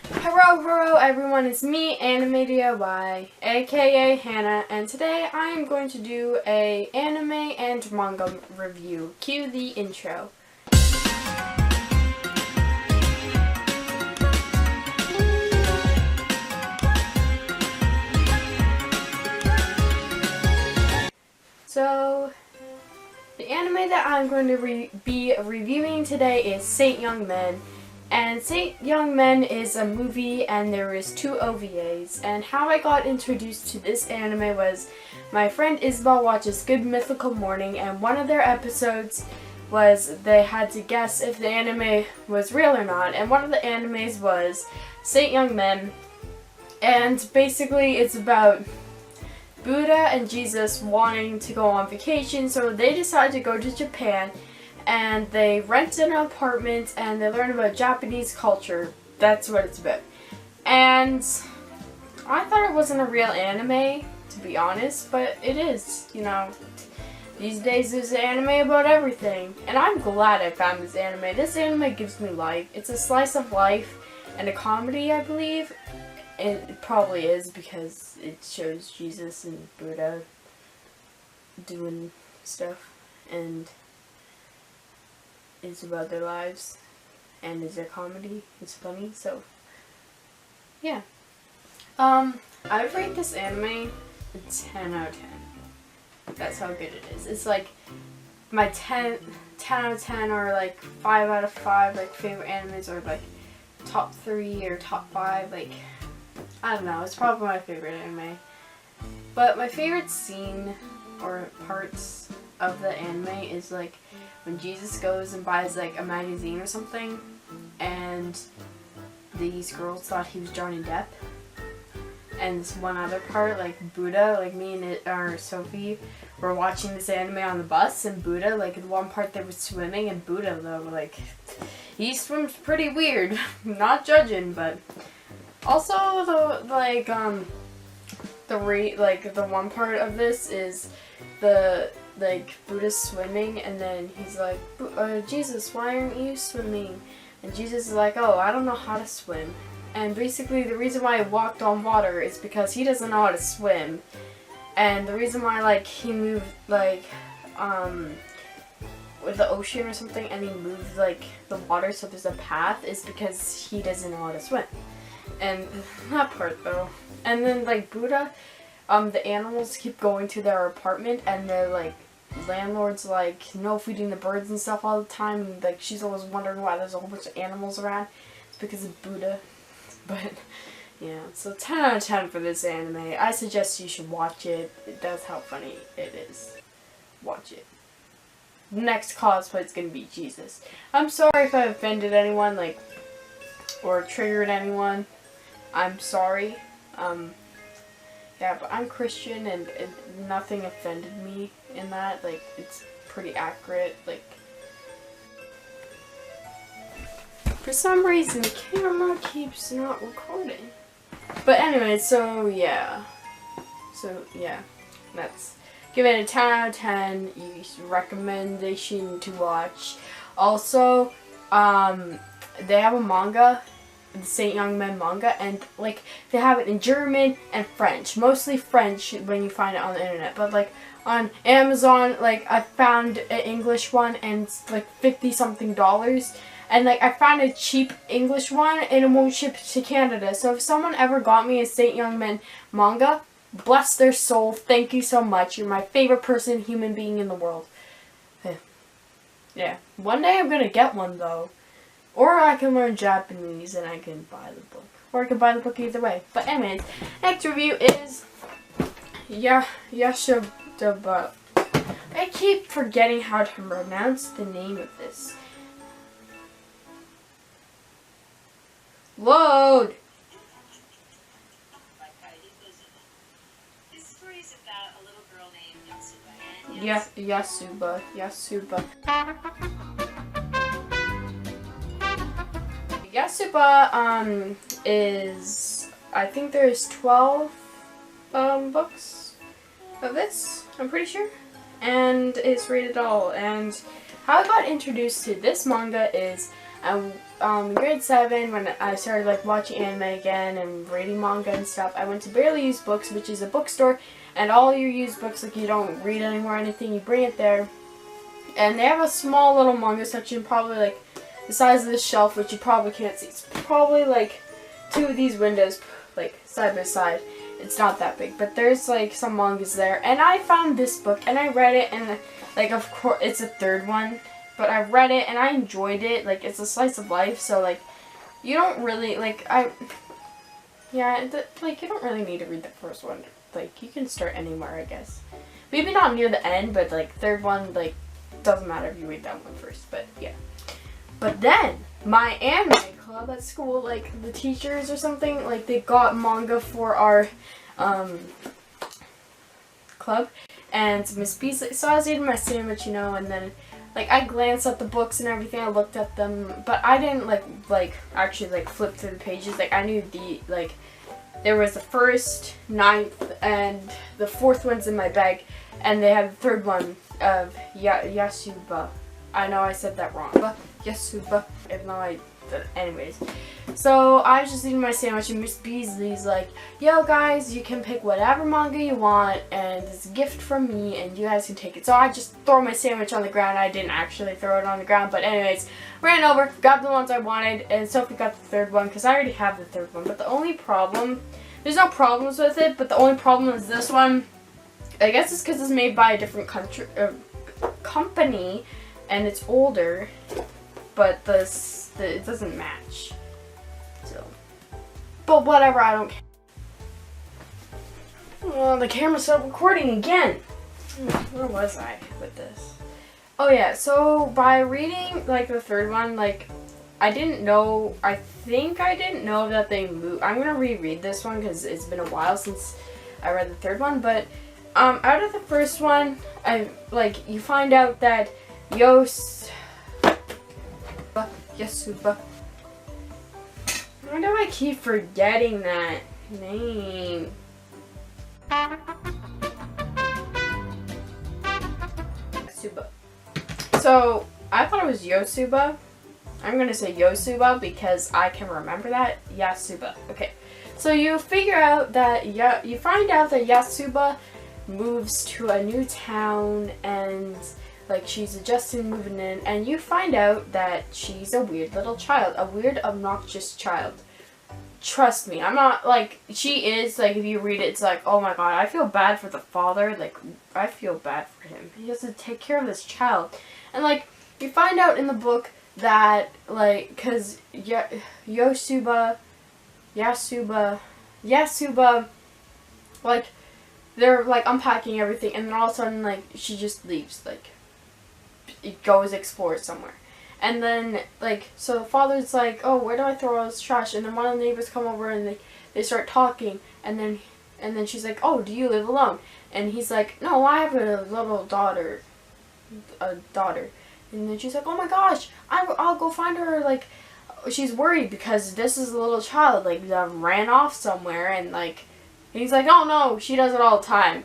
Hello everyone, it's me, Anime aka Hannah, and today I am going to do a anime and manga review. Cue the intro. So, the anime that I'm going to be reviewing today is Saint Young Men. And Saint Young Men is a movie and there is 2 OVAs. And how I got introduced to this anime was my friend Isabel watches Good Mythical Morning, and one of their episodes was they had to guess if the anime was real or not. And one of the animes was Saint Young Men. And basically it's about Buddha and Jesus wanting to go on vacation, so they decided to go to Japan. And they rent an apartment and they learn about Japanese culture. That's what it's about. And I thought it wasn't a real anime, to be honest, but it is. You know, these days there's an anime about everything. And I'm glad I found this anime. This anime gives me life. It's a slice of life and a comedy, I believe. It probably is because it shows Jesus and Buddha doing stuff. And it's about their lives, and it's a comedy. It's funny, so yeah. I rate this anime a 10 out of 10. That's how good it is. It's like my 10 out of 10 or like 5 out of 5 like favorite animes, or like top 3 or top 5. Like, I don't know. It's probably my favorite anime. But my favorite scene or parts of the anime is like when Jesus goes and buys like a magazine or something, and these girls thought he was Johnny Depp. And this one other part, like Buddha, like me and Sophie were watching this anime on the bus, and Buddha, like the one part they were swimming, and Buddha though, like he swims pretty weird. Not judging, but also the one part of this is like Buddha's swimming, and then he's like, Jesus, why aren't you swimming? And Jesus is like, oh, I don't know how to swim. And basically the reason why he walked on water is because he doesn't know how to swim. And the reason why like he moved like with the ocean or something, and he moved like the water so there's a path, is because he doesn't know how to swim. And that part though. And then like Buddha, the animals keep going to their apartment, and they're like, landlord's like, no feeding the birds and stuff all the time, and like she's always wondering why there's a whole bunch of animals around. It's because of Buddha. But yeah, so 10 out of 10 for this anime. I suggest you should watch it. That's how funny it is. Watch it. Next cosplay is gonna be Jesus. I'm sorry if I offended anyone, like, or triggered anyone. I'm sorry. Yeah, but I'm Christian, and nothing offended me in that. Like, it's pretty accurate. Like, for some reason, the camera keeps not recording. But anyway, so yeah. That's, give it a 10 out of 10. Recommendation to watch. Also, they have a manga, the Saint Young Men manga, and like they have it in German and French, mostly French when you find it on the internet, but like on Amazon, like I found an English one and it's like $50 something, and like I found a cheap English one and it won't ship to Canada. So if someone ever got me a Saint Young Men manga, bless their soul, thank you so much. You're my favorite human being in the world. Yeah, one day I'm gonna get one though. Or I can learn Japanese and I can buy the book. Or I can buy the book either way. But anyways, next review is Yotsuba. I keep forgetting how to pronounce the name of this. Load! This story is about a little girl named Yotsuba. Yes, Yotsuba. Yotsuba is, I think there's 12 books of this, I'm pretty sure, and it's rated all. And how I got introduced to this manga is in grade 7 when I started like watching anime again and reading manga and stuff. I went to Barely Used Books, which is a bookstore, and all your used books, like you don't read anymore or anything, you bring it there. And they have a small little manga section, probably like the size of this shelf, which you probably can't see. It's probably like 2 of these windows, like side by side. It's not that big, but there's like some mangas there. And I found this book and I read it, and like of course it's a third one, but I read it and I enjoyed it. Like it's a slice of life, so like you don't really like you don't really need to read the first one. Like you can start anywhere, I guess. Maybe not near the end, but like third one, like doesn't matter if you read that one first. But yeah. But then my anime club at school, like the teachers or something, like they got manga for our club, and Miss Beasley, so I was eating my sandwich, you know, and then like I glanced at the books and everything, I looked at them, but I didn't like actually like flip through the pages. Like I knew there was the first, 9th, and the 4th one's in my bag, and they had the 3rd one of Yotsuba. I know I said that wrong, but Yotsuba, even though anyways. So I was just eating my sandwich, and Miss Beasley's like, yo guys, you can pick whatever manga you want, and it's a gift from me, and you guys can take it. So I just throw my sandwich on the ground. I didn't actually throw it on the ground, but anyways, ran over, got the ones I wanted, and Sophie got the 3rd one, because I already have the 3rd one. But the only problem, there's no problems with it, but the only problem is this one. I guess it's because it's made by a different company, and it's older, but it doesn't match. So, but whatever, I don't care. Well, the camera stopped recording again. Where was I with this? Oh yeah, so by reading like the 3rd one, like I think I didn't know that they moved. I'm gonna reread this one because it's been a while since I read the 3rd one, but out of the 1st one, you find out that Yotsuba. Why do I keep forgetting that name? Yotsuba. So I thought it was Yotsuba. I'm gonna say Yotsuba because I can remember that. Yotsuba. Okay. So you figure out that you find out that Yotsuba moves to a new town, and like she's adjusting, moving in, and you find out that she's a weird little child, a weird, obnoxious child. Trust me, I'm not like, she is, like if you read it, it's like, oh my god, I feel bad for the father, like I feel bad for him. He has to take care of this child. And like, you find out in the book that like, cause Yotsuba, like they're like unpacking everything, and then all of a sudden like she just leaves, like it goes explore somewhere. And then like, so the father's like, oh, where do I throw all this trash? And then one of the neighbors come over and they start talking, and then she's like, oh, do you live alone? And he's like, no, I have a little daughter. And then she's like, oh my gosh, I'll go find her. Like, she's worried because this is a little child, like, that ran off somewhere, and like, and he's like, oh no, she does it all the time.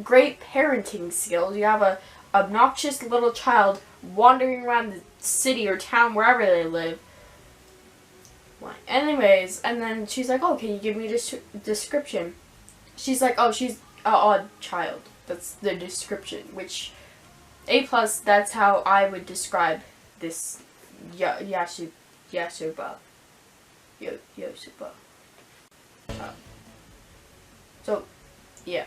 Great parenting skills. You have a obnoxious little child wandering around the city or town, wherever they live. Anyways, and then she's like, oh, can you give me a description? She's like, oh, she's an odd child. That's the description, which A+, that's how I would describe this Yotsuba. So, yeah.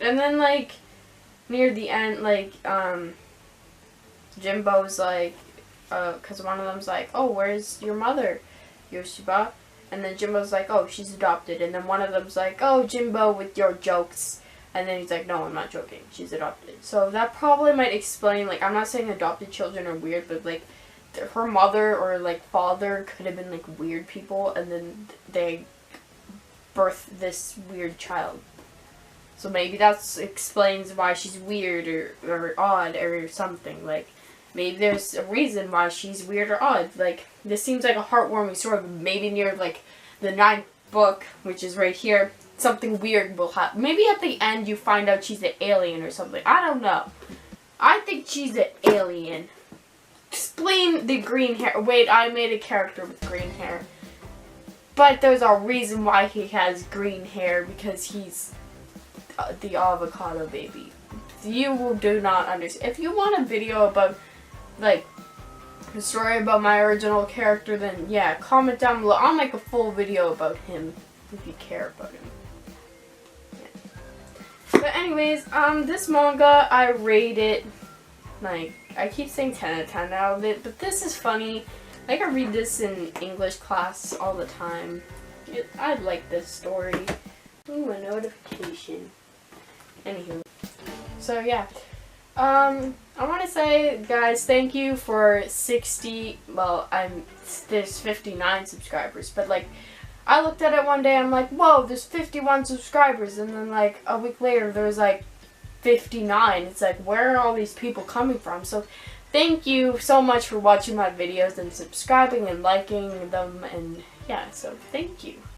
And then, like, near the end, like, Jimbo's like, because one of them's like, oh, where's your mother, Yotsuba? And then Jimbo's like, oh, she's adopted. And then one of them's like, oh, Jimbo, with your jokes. And then he's like, no, I'm not joking. She's adopted. So that probably might explain, like, I'm not saying adopted children are weird, but, like, her mother or, like, father could have been, like, weird people, and then they birthed this weird child. So maybe that explains why she's weird or odd or something. Like, maybe there's a reason why she's weird or odd. Like, this seems like a heartwarming story, but maybe near, like, the 9th book, which is right here, something weird will happen. Maybe at the end you find out she's an alien or something. I don't know. I think she's an alien. Explain the green hair. Wait, I made a character with green hair. But there's a reason why he has green hair, because he's the avocado baby. You do not understand. If you want a video about, like, a story about my original character, then yeah, comment down below. I'll make a full video about him if you care about him. Yeah. But anyways, this manga, I rate it, like, I keep saying 10 out of 10 out of it, but this is funny. I can read this in English class all the time. I like this story. Ooh, a notification. Anywho. So yeah. I want to say, guys, thank you for 60, well, there's 59 subscribers, but like, I looked at it one day, I'm like, whoa, there's 51 subscribers, and then like, a week later, there was like 59. It's like, where are all these people coming from? So, thank you so much for watching my videos and subscribing and liking them, and yeah, so thank you.